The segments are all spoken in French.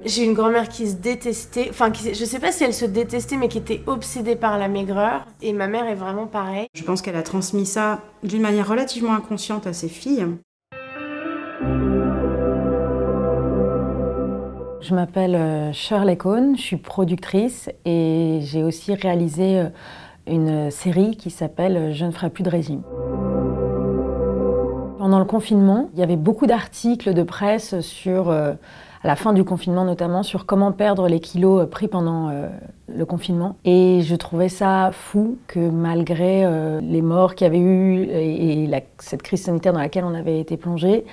J'ai une grand-mère qui se détestait, enfin je sais pas si elle se détestait, mais qui était obsédée par la maigreur. Et ma mère est vraiment pareille. Je pense qu'elle a transmis ça d'une manière relativement inconsciente à ses filles. Je m'appelle Shirley Cohn, je suis productrice et j'ai aussi réalisé une série qui s'appelle « Je ne ferai plus de régime ». Pendant le confinement, il y avait beaucoup d'articles de presse sur, à la fin du confinement notamment, sur comment perdre les kilos pris pendant le confinement. Et je trouvais ça fou que malgré les morts qu'il y avait eu et cette crise sanitaire dans laquelle on avait été plongé,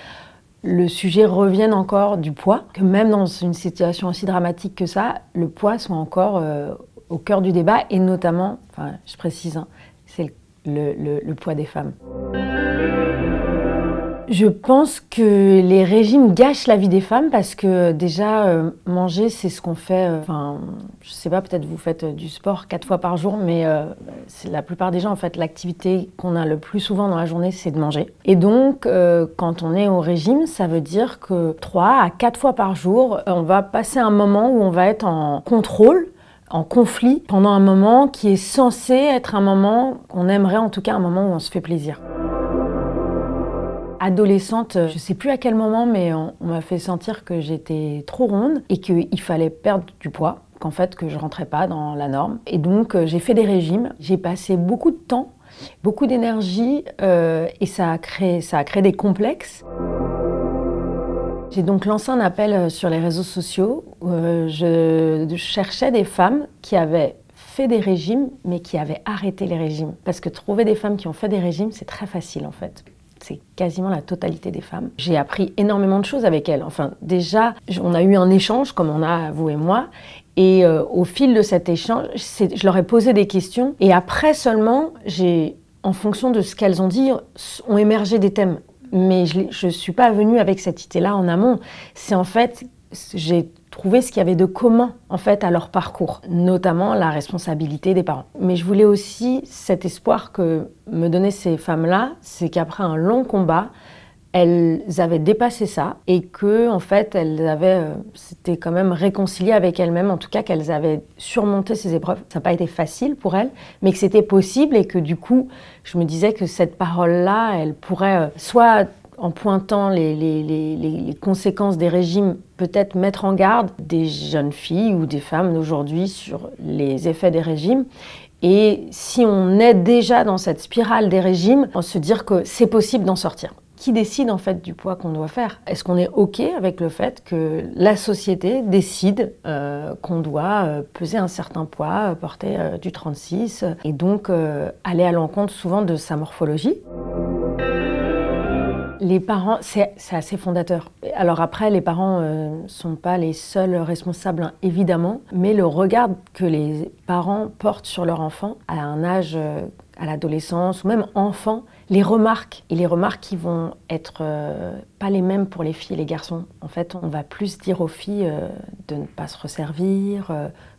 le sujet revienne encore du poids, que même dans une situation aussi dramatique que ça, le poids soit encore au cœur du débat, et notamment, enfin je précise, hein, c'est le poids des femmes. Je pense que les régimes gâchent la vie des femmes parce que déjà, manger, c'est ce qu'on fait, je sais pas, peut-être vous faites du sport 4 fois par jour, mais la plupart des gens, en fait, l'activité qu'on a le plus souvent dans la journée, c'est de manger. Et donc, quand on est au régime, ça veut dire que 3 à 4 fois par jour, on va passer un moment où on va être en contrôle, en conflit, pendant un moment qui est censé être un moment qu'on aimerait, en tout cas un moment où on se fait plaisir. Adolescente, je ne sais plus à quel moment, mais on m'a fait sentir que j'étais trop ronde et qu'il fallait perdre du poids, qu'en fait que je rentrais pas dans la norme. Et donc j'ai fait des régimes, j'ai passé beaucoup de temps, beaucoup d'énergie et ça a créé des complexes. J'ai donc lancé un appel sur les réseaux sociaux. Je cherchais des femmes qui avaient fait des régimes mais qui avaient arrêté les régimes. Parce que trouver des femmes qui ont fait des régimes, c'est très facile en fait. C'est quasiment la totalité des femmes. J'ai appris énormément de choses avec elles. Enfin, déjà, on a eu un échange, comme on a, vous et moi, et au fil de cet échange, je leur ai posé des questions, et après seulement, en fonction de ce qu'elles ont dit, ont émergé des thèmes. Mais je ne suis pas venue avec cette idée-là en amont. C'est en fait, j'ai trouvé ce qu'il y avait de commun en fait à leur parcours, notamment la responsabilité des parents. Mais je voulais aussi cet espoir que me donnaient ces femmes-là, c'est qu'après un long combat, elles avaient dépassé ça et que en fait elles s'étaient quand même réconciliées avec elles-mêmes, en tout cas qu'elles avaient surmonté ces épreuves. Ça n'a pas été facile pour elles, mais que c'était possible et que du coup, je me disais que cette parole-là, elle pourrait soit en pointant les conséquences des régimes, peut-être mettre en garde des jeunes filles ou des femmes d'aujourd'hui sur les effets des régimes. Et si on est déjà dans cette spirale des régimes, on se dire que c'est possible d'en sortir. Qui décide en fait du poids qu'on doit faire? Est-ce qu'on est OK avec le fait que la société décide qu'on doit peser un certain poids, porter du 36 et donc aller à l'encontre souvent de sa morphologie? Les parents, c'est assez fondateur. Alors après, les parents ne sont pas les seuls responsables, hein, évidemment, mais le regard que les parents portent sur leur enfant à un âge, à l'adolescence ou même enfant, les remarques qui vont être pas les mêmes pour les filles et les garçons. En fait, on va plus dire aux filles de ne pas se resservir,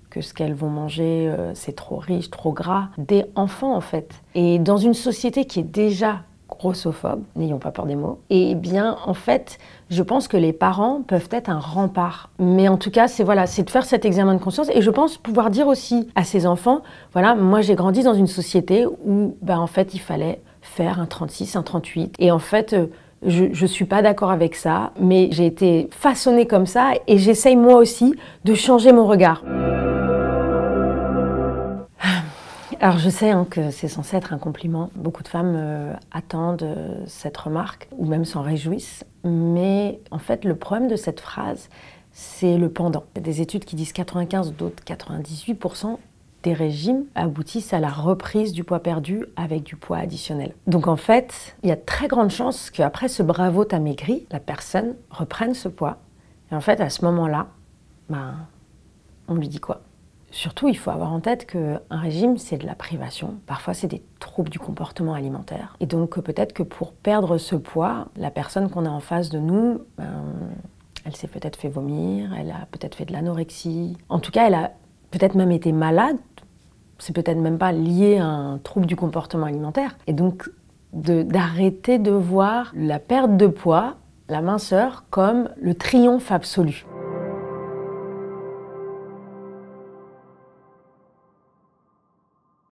que ce qu'elles vont manger, c'est trop riche, trop gras. Des enfants, en fait. Et dans une société qui est déjà grossophobe, n'ayons pas peur des mots, et bien en fait, je pense que les parents peuvent être un rempart. Mais en tout cas, c'est de faire cet examen de conscience et je pense pouvoir dire aussi à ces enfants, voilà, moi j'ai grandi dans une société où en fait il fallait faire un 36, un 38 et en fait je suis pas d'accord avec ça, mais j'ai été façonnée comme ça et j'essaye moi aussi de changer mon regard. Alors je sais que c'est censé être un compliment. Beaucoup de femmes attendent cette remarque ou même s'en réjouissent. Mais en fait, le problème de cette phrase, c'est le pendant. Il y a des études qui disent 95, d'autres 98% des régimes aboutissent à la reprise du poids perdu avec du poids additionnel. Donc en fait, il y a de très grandes chances qu'après ce bravo t'as maigri, la personne reprenne ce poids. Et en fait, à ce moment-là, on lui dit quoi ? Surtout, il faut avoir en tête qu'un régime, c'est de la privation. Parfois, c'est des troubles du comportement alimentaire. Et donc, peut-être que pour perdre ce poids, la personne qu'on a en face de nous, elle s'est peut-être fait vomir, elle a peut-être fait de l'anorexie. En tout cas, elle a peut-être même été malade. C'est peut-être même pas lié à un trouble du comportement alimentaire. Et donc, d'arrêter de voir la perte de poids, la minceur, comme le triomphe absolu.